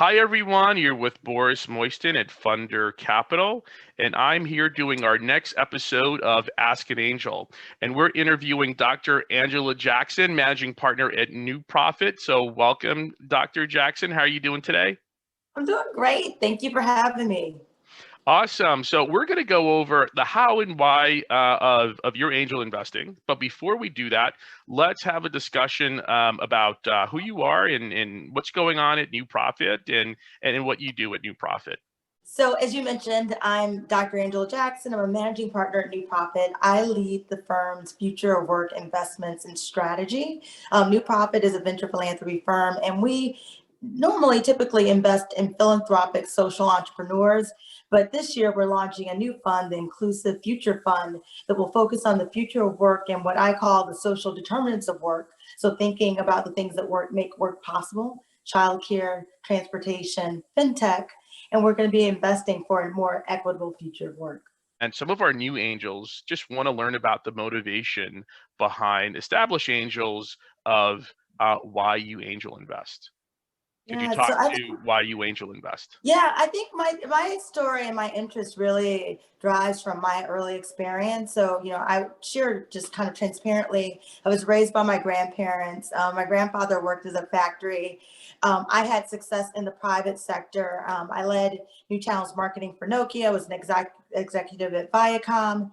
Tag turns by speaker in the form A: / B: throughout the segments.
A: Hi, everyone. You're with Boris Moisten at Fundr Capital, and I'm here doing our next episode of Ask an Angel. And we're interviewing Dr. Angela Jackson, managing partner at New Profit. So welcome, Dr. Jackson. How are you doing today?
B: I'm doing great. Thank you for having me.
A: Awesome. So we're going to go over the how and why of your angel investing. But before we do that, let's have a discussion about who you are and what's going on at New Profit and what you do at New Profit.
B: So, as you mentioned, I'm Dr. Angela Jackson. I'm a managing partner at New Profit. I lead the firm's future of work investments and strategy. New Profit is a venture philanthropy firm, and we typically invest in philanthropic social entrepreneurs. But this year, we're launching a new fund, the Inclusive Future Fund, that will focus on the future of work and what I call the social determinants of work. So, thinking about the things that make work possible: childcare, transportation, fintech, and we're going to be investing for a more equitable future of work.
A: And some of our new angels just want to learn about the motivation behind established angels of why you angel invest. Could you
B: Yeah,
A: talk to why you angel invest?
B: Yeah, I think my story and my interest really drives from my early experience. So, I share just kind of transparently. I was raised by my grandparents. My grandfather worked as a factory. I had success in the private sector. I led new channels marketing for Nokia. I was an executive at Viacom.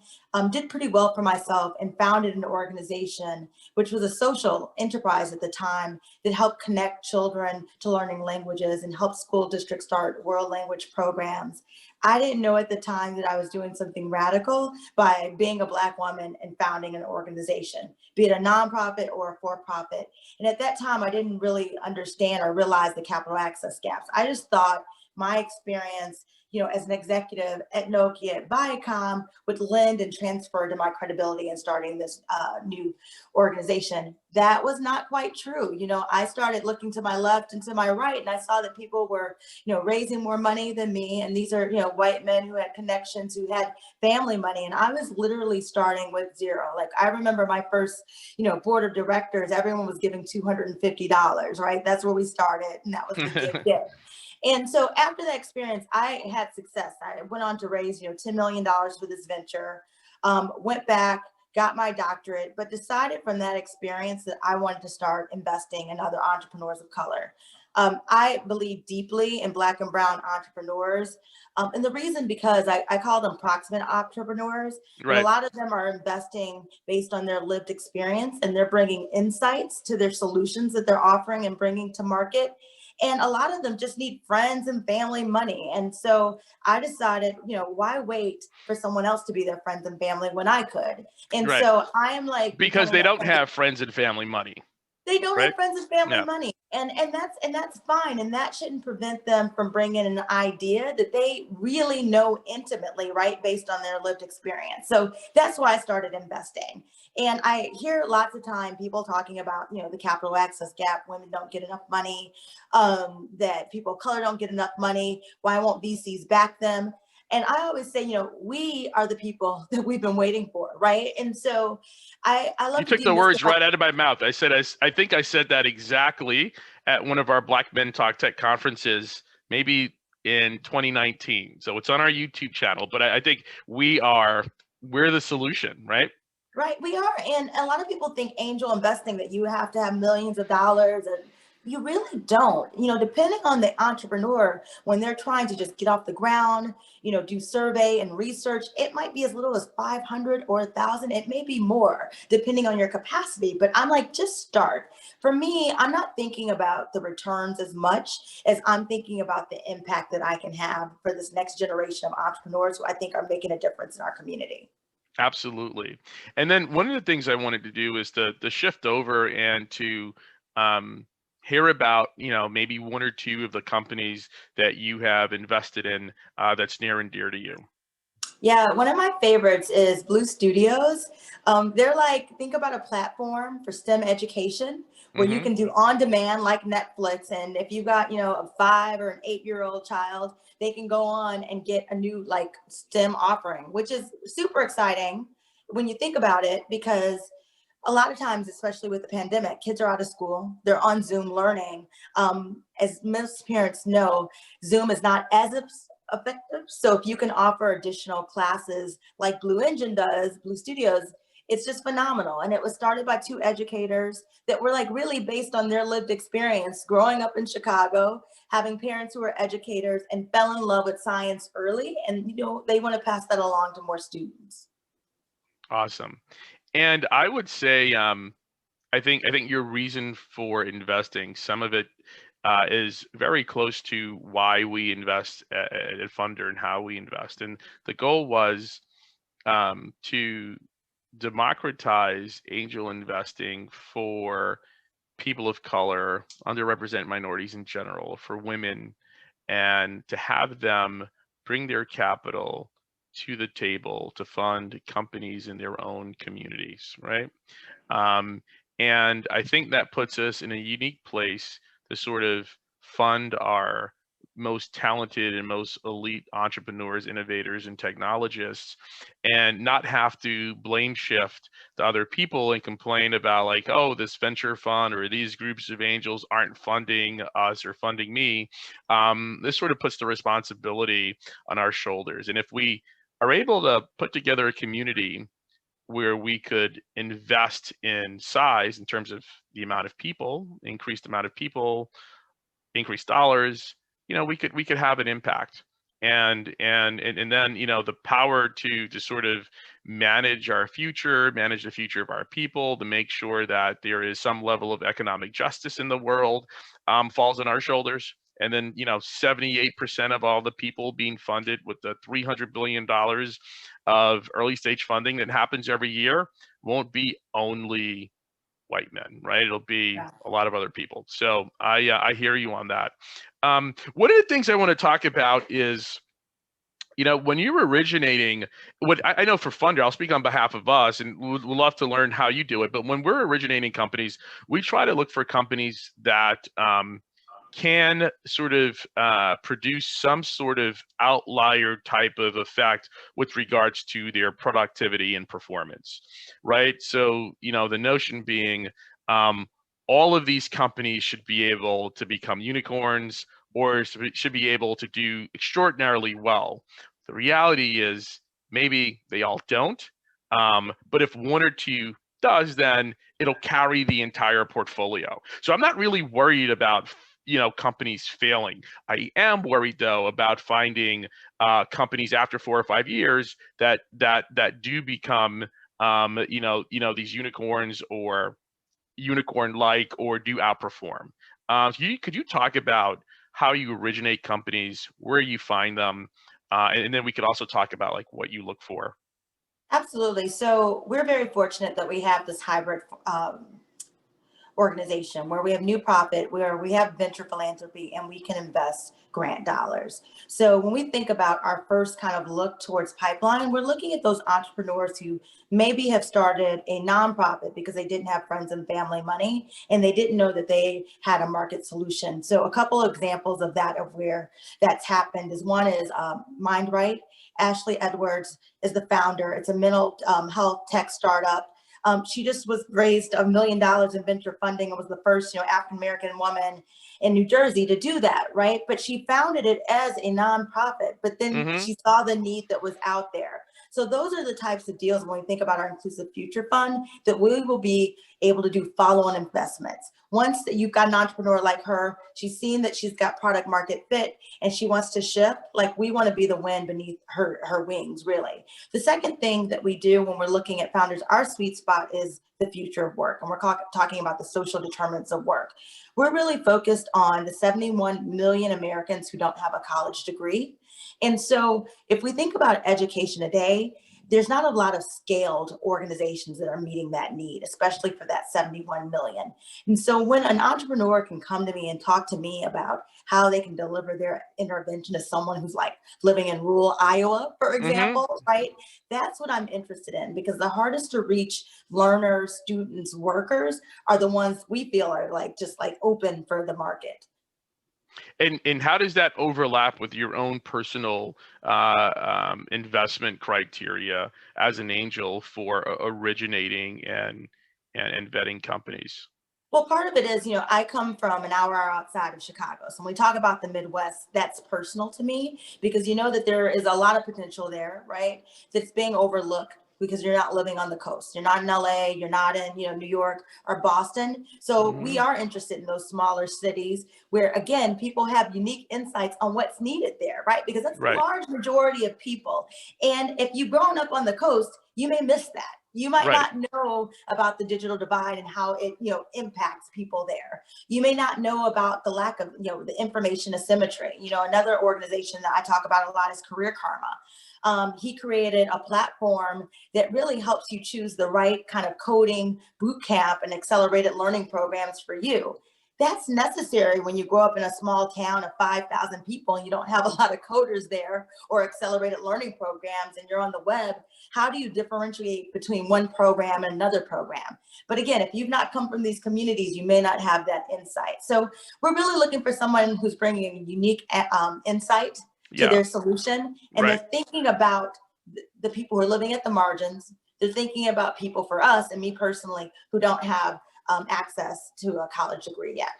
B: Did pretty well for myself and founded an organization, which was a social enterprise at the time, that helped connect children to learning languages and help school districts start world language programs. I didn't know at the time that I was doing something radical by being a Black woman and founding an organization, be it a nonprofit or a for-profit. And at that time, I didn't really understand or realize the capital access gaps. I just thought my experience, as an executive at Nokia, at Viacom, would lend and transfer to my credibility in starting this new organization. That was not quite true. I started looking to my left and to my right, and I saw that people were, raising more money than me. And these are, white men who had connections, who had family money. And I was literally starting with zero. Like, I remember my first, board of directors, everyone was giving $250, right? That's where we started. And that was the gift. And so after that experience, I had success. I went on to raise, $10 million for this venture, went back, got my doctorate, but decided from that experience that I wanted to start investing in other entrepreneurs of color. I believe deeply in Black and brown entrepreneurs. And the reason, because I call them proximate entrepreneurs.
A: Right.
B: And a lot of them are investing based on their lived experience, and they're bringing insights to their solutions that they're offering and bringing to market. And a lot of them just need friends and family money. And so I decided, why wait for someone else to be their friends and family when I could? And
A: Right.
B: so I am like,
A: because they don't have friends and family money.
B: they don't
A: Right?
B: have friends and family
A: Yeah.
B: money. And that's fine. And that shouldn't prevent them from bringing an idea that they really know intimately, right? Based on their lived experience. So that's why I started investing. And I hear lots of time people talking about, the capital access gap: women don't get enough money, that people of color don't get enough money. Why won't VCs back them? And I always say, we are the people that we've been waiting for, right? And so I love
A: You
B: to
A: took the words
B: demystify.
A: right out of my mouth. I think I said that exactly at one of our Black Men Talk Tech conferences, maybe in 2019. So it's on our YouTube channel, but I think we're the solution, right?
B: Right, we are. And a lot of people think angel investing that you have to have millions of dollars, and you really don't. Depending on the entrepreneur, when they're trying to just get off the ground, do survey and research, it might be as little as 500 or 1,000. It may be more depending on your capacity. But I'm like, just start. For me, I'm not thinking about the returns as much as I'm thinking about the impact that I can have for this next generation of entrepreneurs who I think are making a difference in our community.
A: Absolutely. And then one of the things I wanted to do is to shift over and to hear about, maybe one or two of the companies that you have invested in that's near and dear to you.
B: Yeah, one of my favorites is Blue Studios. They're like, think about a platform for STEM education where you
A: Mm-hmm.
B: can do on demand like Netflix. And if you've got, a 5 or an 8-year-old child, they can go on and get a new like STEM offering, which is super exciting when you think about it, because a lot of times, especially with the pandemic, kids are out of school, they're on Zoom learning. As most parents know, Zoom is not as effective. So if you can offer additional classes like Blue Engine does, Blue Studios, it's just phenomenal. And it was started by two educators that were like really based on their lived experience growing up in Chicago, having parents who were educators and fell in love with science early. And, they want to pass that along to more students.
A: Awesome. And I would say, I think your reason for investing, some of it is very close to why we invest at Fundr and how we invest. And the goal was to democratize angel investing for people of color, underrepresented minorities in general, for women, and to have them bring their capital to the table to fund companies in their own communities, right? Um, and I think that puts us in a unique place to sort of fund our most talented and most elite entrepreneurs, innovators, and technologists, and not have to blame shift to other people and complain about, like, oh, this venture fund or these groups of angels aren't funding us or funding me. This sort of puts the responsibility on our shoulders. And if we are able to put together a community where we could invest in size in terms of the amount of people, increased amount of people, increased dollars, we could have an impact. And then, the power to sort of manage our future, manage the future of our people, to make sure that there is some level of economic justice in the world, falls on our shoulders. And then, 78% of all the people being funded with the $300 billion of early stage funding that happens every year won't be only white men, right? It'll be
B: Yeah.
A: a lot of other people. So I hear you on that. One of the things I want to talk about is, when you're originating, what I know for Fundr, I'll speak on behalf of us, and we'd love to learn how you do it. But when we're originating companies, we try to look for companies that can sort of produce some sort of outlier type of effect with regards to their productivity and performance, right? So, the notion being, all of these companies should be able to become unicorns or should be able to do extraordinarily well. The reality is maybe they all don't, but if one or two does, then it'll carry the entire portfolio. So I'm not really worried about companies failing. I am worried though about finding companies after 4 or 5 years that do become these unicorns or unicorn-like or do outperform. Could you talk about how you originate companies, where you find them, and then we could also talk about like what you look for.
B: Absolutely. So we're very fortunate that we have this hybrid organization where we have new profit, where we have venture philanthropy, and we can invest grant dollars. So when we think about our first kind of look towards pipeline, we're looking at those entrepreneurs who maybe have started a nonprofit because they didn't have friends and family money and they didn't know that they had a market solution. So a couple of examples of that, of where that's happened, is one is MindRight. Ashley Edwards is the founder. It's a mental health tech startup. She just was raised $1 million in venture funding and was the first, African American woman in New Jersey to do that, right? But she founded it as a nonprofit, but then
A: Mm-hmm.
B: she saw the need that was out there. So those are the types of deals when we think about our Inclusive Future Fund, that we will be able to do follow-on investments. Once that you've got an entrepreneur like her, she's seen that she's got product market fit and she wants to shift, like we want to be the wind beneath her wings, really. The second thing that we do when we're looking at founders, our sweet spot is the future of work. And we're talking about the social determinants of work. We're really focused on the 71 million Americans who don't have a college degree. And so if we think about education today, there's not a lot of scaled organizations that are meeting that need, especially for that 71 million. And so when an entrepreneur can come to me and talk to me about how they can deliver their intervention to someone who's like living in rural Iowa, for
A: Mm-hmm.
B: example, right? That's what I'm interested in, because the hardest to reach learners, students, workers are the ones we feel are like just like open for the market.
A: And how does that overlap with your own personal investment criteria as an angel for originating and vetting companies?
B: Well, part of it is, I come from an hour outside of Chicago. So when we talk about the Midwest, that's personal to me because you know that there is a lot of potential there, right? That's being overlooked because you're not living on the coast. You're not in LA, you're not in, New York or Boston. So we
A: Hmm.
B: are interested in those smaller cities where again, people have unique insights on what's needed there, right? Because that's a
A: Right.
B: large majority of people. And if you've grown up on the coast, you may miss that. You might
A: Right.
B: not know about the digital divide and how it, impacts people there. You may not know about the lack of, the information asymmetry. Another organization that I talk about a lot is Career Karma. He created a platform that really helps you choose the right kind of coding boot camp and accelerated learning programs for you. That's necessary when you grow up in a small town of 5,000 people and you don't have a lot of coders there or accelerated learning programs and you're on the web. How do you differentiate between one program and another program? But again, if you've not come from these communities, you may not have that insight. So we're really looking for someone who's bringing a unique insight to
A: Yeah.
B: their solution. And
A: Right.
B: they're thinking about the people who are living at the margins. They're thinking about people for us and me personally who don't have access to a college degree yet.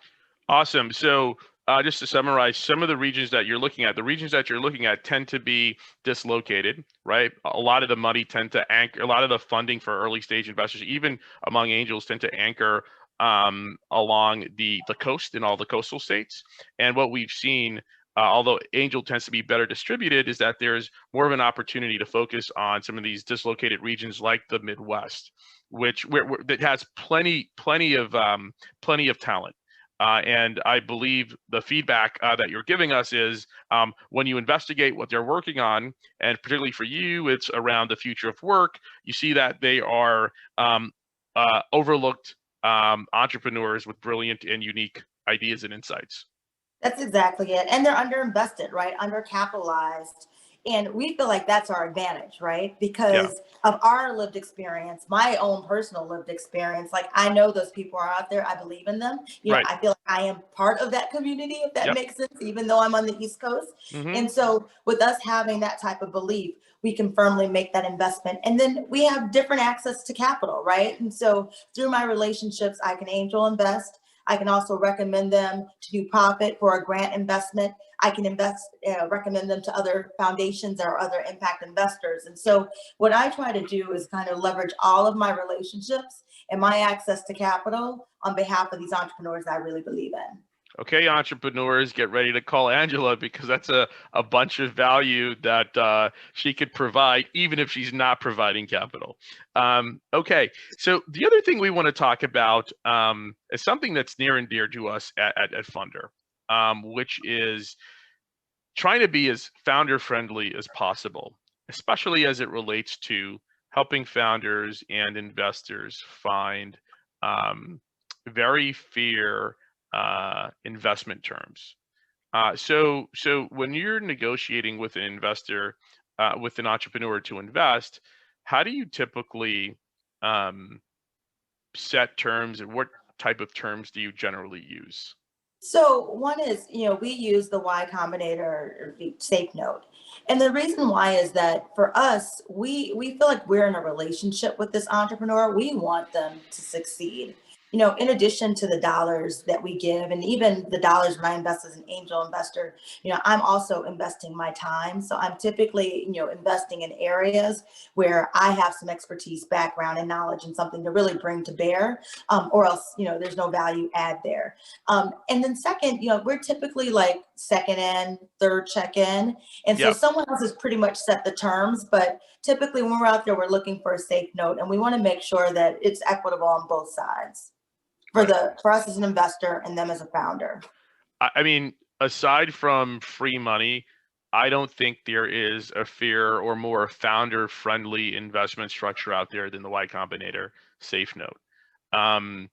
A: Awesome. So, just to summarize, some of the regions that you're looking at, the regions that you're looking at tend to be dislocated, right? A lot of the money tend to anchor, a lot of the funding for early stage investors, even among angels, tend to anchor along the coast in all the coastal states. And what we've seen, although angel tends to be better distributed, is that there's more of an opportunity to focus on some of these dislocated regions like the Midwest, which where that has plenty of talent. And I believe the feedback that you're giving us is when you investigate what they're working on, and particularly for you, it's around the future of work. You see that they are overlooked entrepreneurs with brilliant and unique ideas and insights.
B: That's exactly it. And they're underinvested, right? Undercapitalized. And we feel like that's our advantage, right?
A: Yeah,
B: Because of our lived experience, my own personal lived experience. Like I know those people are out there. I believe in them.
A: right.
B: I feel like I am part of that community, if that
A: Yep.
B: makes sense, even though I'm on the East Coast.
A: Hmm.
B: And so with us having that type of belief, we can firmly make that investment. And then we have different access to capital, right? And so through my relationships, I can angel invest. I can also recommend them to do profit for a grant investment. I can recommend them to other foundations or other impact investors. And so what I try to do is kind of leverage all of my relationships and my access to capital on behalf of these entrepreneurs that I really believe in.
A: Okay, entrepreneurs, get ready to call Angela because that's a bunch of value that she could provide, even if she's not providing capital. Okay, so the other thing we want to talk about is something that's near and dear to us at Fundr, which is trying to be as founder friendly as possible, especially as it relates to helping founders and investors find um, very fair investment terms. So when you're negotiating with an investor, with an entrepreneur to invest, how do you typically um, set terms, and what type of terms do you generally use?
B: So one is, we use the Y Combinator or the Safe Note. And the reason why is that for us, we feel like we're in a relationship with this entrepreneur. We want them to succeed. In addition to the dollars that we give, and even the dollars when I invest as an angel investor, I'm also investing my time. So I'm typically, investing in areas where I have some expertise, background, and knowledge, and something to really bring to bear, or else, there's no value add there. And then second, we're typically like second in, third check in. And so
A: Yeah,
B: someone else has pretty much set the terms, but typically when we're out there, we're looking for a safe note and we want to make sure that it's equitable on both sides
A: right.
B: for us as an investor and them as a founder.
A: I mean, aside from free money, I don't think there is a fair or more founder-friendly investment structure out there than the Y Combinator Safe Note. Um,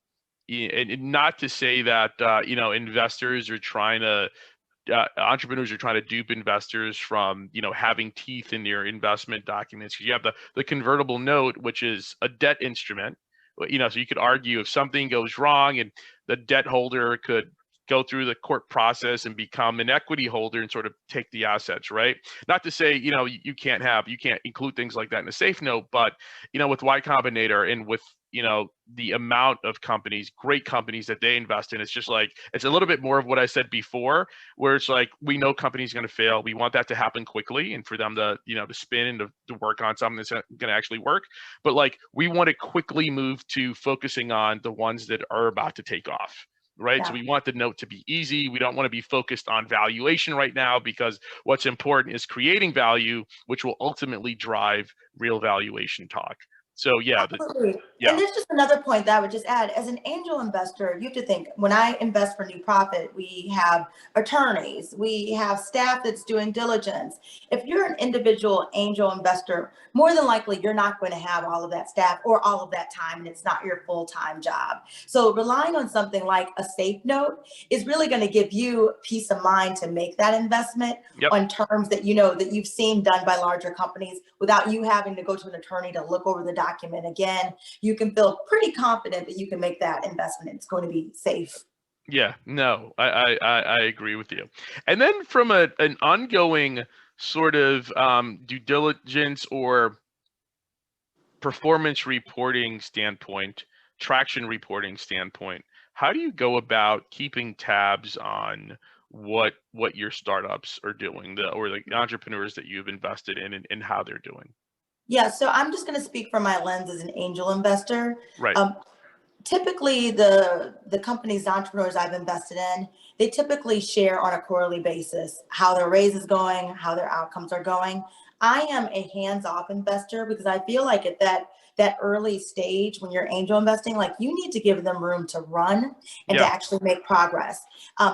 A: and not to say that investors are trying to entrepreneurs are trying to dupe investors from having teeth in their investment documents. You have the convertible note, which is a debt instrument. So you could argue if something goes wrong and the debt holder could go through the court process and become an equity holder and sort of take the assets, right? Not to say you can't include things like that in a safe note, but with Y Combinator and with the amount of companies, great companies that they invest in. It's just like, it's a little bit more of what I said before, where it's like, we know companies going to fail. We want that to happen quickly and for them to, to spin and to work on something that's going to actually work. But like, we want to quickly move to focusing on the ones that are about to take off. Right.
B: Yeah.
A: So we want the note to be easy. We don't want to be focused on valuation right now, because what's important is creating value, which will ultimately drive real valuation talk. So yeah,
B: Absolutely.
A: yeah,
B: And there's just another point that I would just add. As an angel investor, you have to think, when I invest for new profit, we have attorneys, we have staff that's doing diligence. If you're an individual angel investor, more than likely you're not going to have all of that staff or all of that time, and it's not your full-time job. So relying on something like a safe note is really going to give you peace of mind to make that investment
A: yep.
B: on terms that you know that you've seen done by larger companies without you having to go to an attorney to look over the document again. You can feel pretty confident that you can make that investment. It's going to be safe.
A: Yeah, no, I agree with you. And then from an ongoing sort of due diligence or performance reporting standpoint, traction reporting standpoint, how do you go about keeping tabs on what your startups are doing, or the entrepreneurs that you've invested in, and how they're doing?
B: Yeah, so I'm just going to speak from my lens as an angel investor.
A: Right.
B: Typically the companies, the entrepreneurs I've invested in, they typically share on a quarterly basis how their raise is going, how their outcomes are going. I am a hands-off investor because I feel like at that early stage when you're angel investing, like, you need to give them room to run and to
A: Yeah.
B: actually make progress.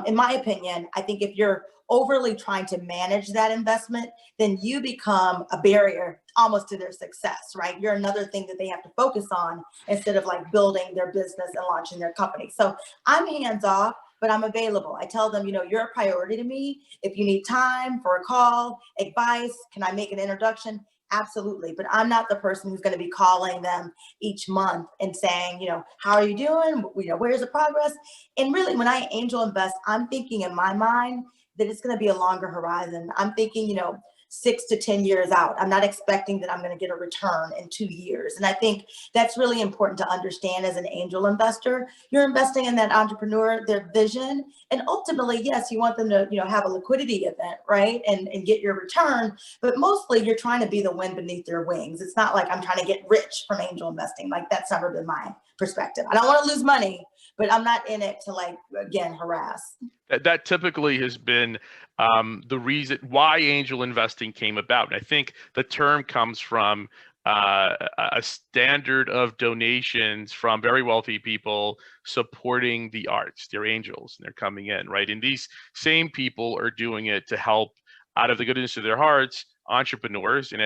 B: In my opinion, I think if you're overly trying to manage that investment, then you become a barrier almost to their success, right? You're another thing that they have to focus on instead of like building their business and launching their company. So I'm hands off, but I'm available. I tell them, you're a priority to me. If you need time for a call, advice, can I make an introduction? Absolutely. But I'm not the person who's going to be calling them each month and saying, how are you doing? Where's the progress? And really, when I angel invest, I'm thinking in my mind that it's going to be a longer horizon. I'm thinking, 6 to 10 years out. I'm not expecting that I'm going to get a return in 2 years. And I think that's really important to understand as an angel investor. You're investing in that entrepreneur, their vision, and ultimately, yes, you want them to, have a liquidity event, right? And get your return, but mostly you're trying to be the wind beneath their wings. It's not like I'm trying to get rich from angel investing. Like, that's never been my perspective. I don't want to lose money, but I'm not in it to, like, again, harass.
A: That typically has been the reason why angel investing came about. And I think the term comes from a standard of donations from very wealthy people supporting the arts. They're angels and they're coming in, right? And these same people are doing it to help, out of the goodness of their hearts, entrepreneurs. And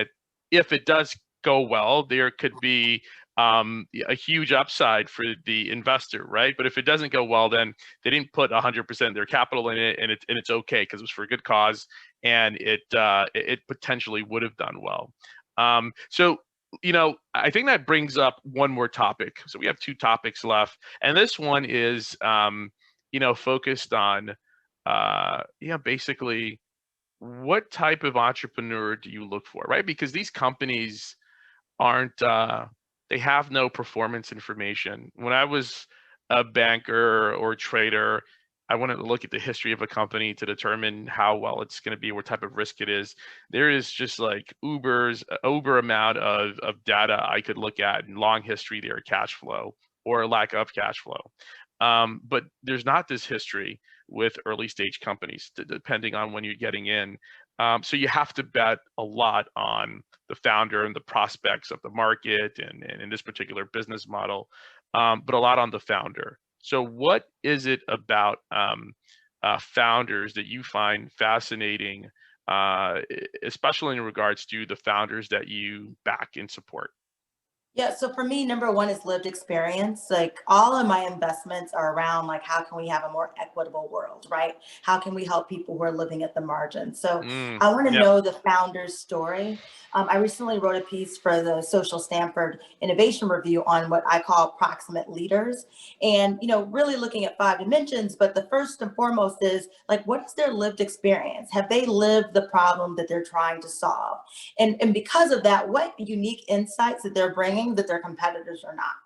A: if it does go well, there could be a huge upside for the investor, right? But if it doesn't go well, then they didn't put 100% of their capital in it, and it's okay because it was for a good cause, and it potentially would have done well. So I think that brings up one more topic. So we have 2 topics left, and this one is focused on basically, what type of entrepreneur do you look for, right? Because these companies aren't they have no performance information. When I was a banker or trader, I wanted to look at the history of a company to determine how well it's going to be, what type of risk it is. There is just like uber amount of data I could look at, and long history there, cash flow or lack of cash flow. But there's not this history with early stage companies, depending on when you're getting in. So you have to bet a lot on the founder and the prospects of the market, and in this particular business model, but a lot on the founder. So what is it about founders that you find fascinating, especially in regards to the founders that you back and support?
B: Yeah, so for me, number one is lived experience. Like, all of my investments are around, like, how can we have a more equitable world, right? How can we help people who are living at the margin? So I want to
A: Yep.
B: know the founder's story. I recently wrote a piece for the Social Stanford Innovation Review on what I call proximate leaders, and really looking at 5 dimensions. But the first and foremost is, like, what is their lived experience? Have they lived the problem that they're trying to solve? And because of that, what unique insights that they're bringing that their competitors are not?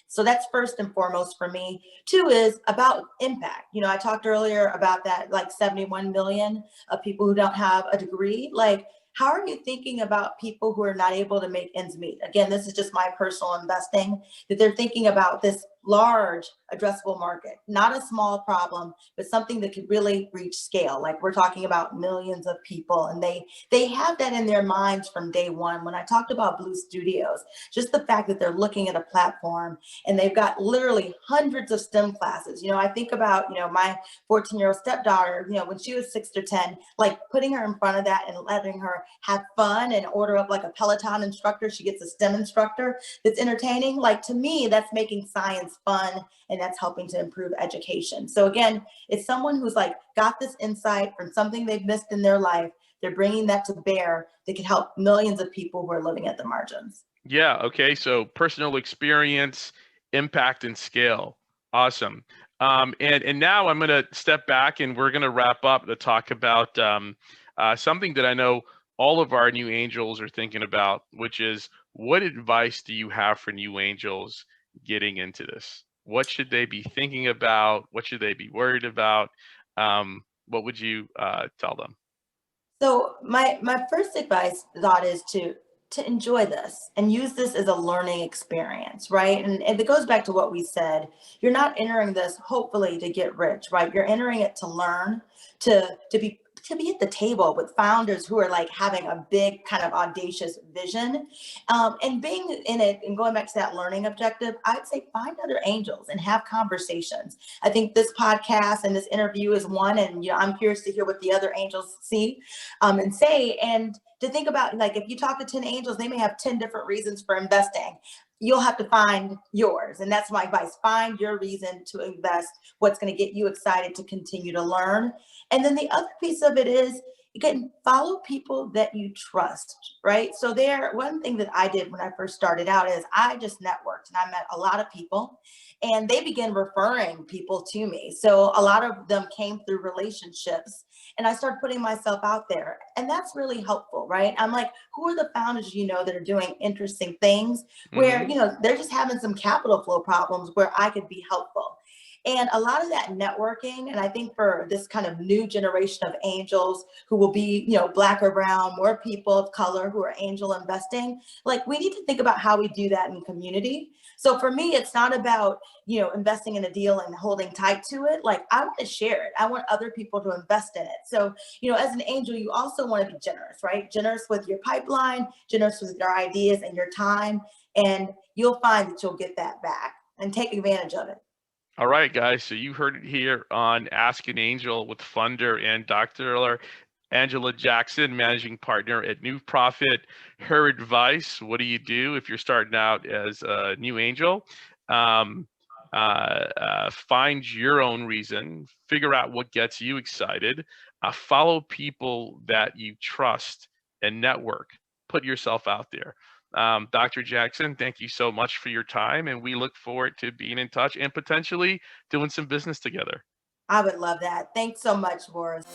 B: So that's first and foremost for me. Two is about impact. I talked earlier about that, like 71 million of people who don't have a degree. Like, how are you thinking about people who are not able to make ends meet? Again, this is just my personal investing, that they're thinking about this large addressable market, not a small problem, but something that could really reach scale. Like, we're talking about millions of people, and they have that in their minds from day one. When I talked about Blue Studios, just the fact that they're looking at a platform and they've got literally hundreds of STEM classes. I think about, my 14-year-old stepdaughter, when she was 6 or 10, like putting her in front of that and letting her have fun and order up like a Peloton instructor. She gets a STEM instructor that's entertaining. Like, to me, that's making science fun, and that's helping to improve education. So again, it's someone who's like got this insight from something they've missed in their life. They're bringing that to bear that can help millions of people who are living at the margins.
A: Yeah. Okay. So personal experience, impact, and scale. Awesome. And now I'm going to step back and we're going to wrap up to talk about something that I know all of our new angels are thinking about, which is, what advice do you have for new angels getting into this? What should they be thinking about? What should they be worried about? What would you tell them?
B: So my first advice thought is to enjoy this and use this as a learning experience, right? And it goes back to what we said. You're not entering this hopefully to get rich, right? You're entering it to learn, to be at the table with founders who are like having a big kind of audacious vision, and being in it and going back to that learning objective. I'd say find other angels and have conversations. I think this podcast and this interview is one, and I'm curious to hear what the other angels see, and say, and to think about, like, if you talk to 10 angels, they may have 10 different reasons for investing. You'll have to find yours. And that's my advice. Find your reason to invest, what's going to get you excited to continue to learn. And then the other piece of it is, you can follow people that you trust, right? So one thing that I did when I first started out is I just networked and I met a lot of people, and they began referring people to me. So a lot of them came through relationships, and I started putting myself out there. And that's really helpful, right? I'm like, who are the founders that are doing interesting things where,
A: Mm-hmm.
B: they're just having some capital flow problems where I could be helpful. And a lot of that networking, and I think for this kind of new generation of angels who will be, Black or brown, more people of color who are angel investing, like, we need to think about how we do that in community. So for me, it's not about, investing in a deal and holding tight to it. Like, I want to share it. I want other people to invest in it. So, as an angel, you also want to be generous, right? Generous with your pipeline, generous with your ideas and your time. And you'll find that you'll get that back and take advantage of it.
A: All right, guys. So you heard it here on Ask an Angel with Fundr and Dr. Angela Jackson, managing partner at New Profit. Her advice: what do you do if you're starting out as a new angel? Find your own reason. Figure out what gets you excited. Follow people that you trust and network. Put yourself out there. Dr. Jackson, thank you so much for your time, and we look forward to being in touch and potentially doing some business together.
B: I would love that. Thanks so much, Boris.